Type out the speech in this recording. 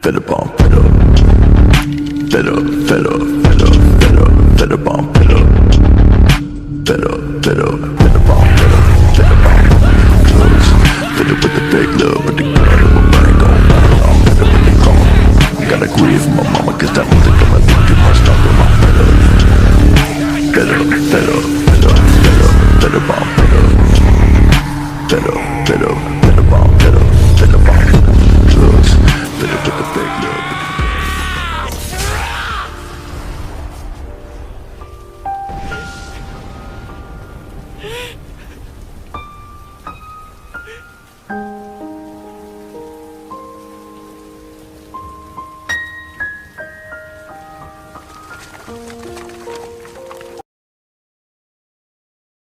Fed up on fed up. Fed up, fed up, fed up, fed up, fed up on fed up. Fed up, fed up, fed up on fed up, fed up on drugs. Fed up with the fake love, but the girl that my brain gon' battle. I'm fed up with the call. Gotta grieve for my mama, cause that music got my thing too much longer. I'm fed up. Fed up, fed up, fed up, fed up, fed up on fed up. Fed up, fed up, fed up on fed up, fed up on drugs. Fed up with the fake love.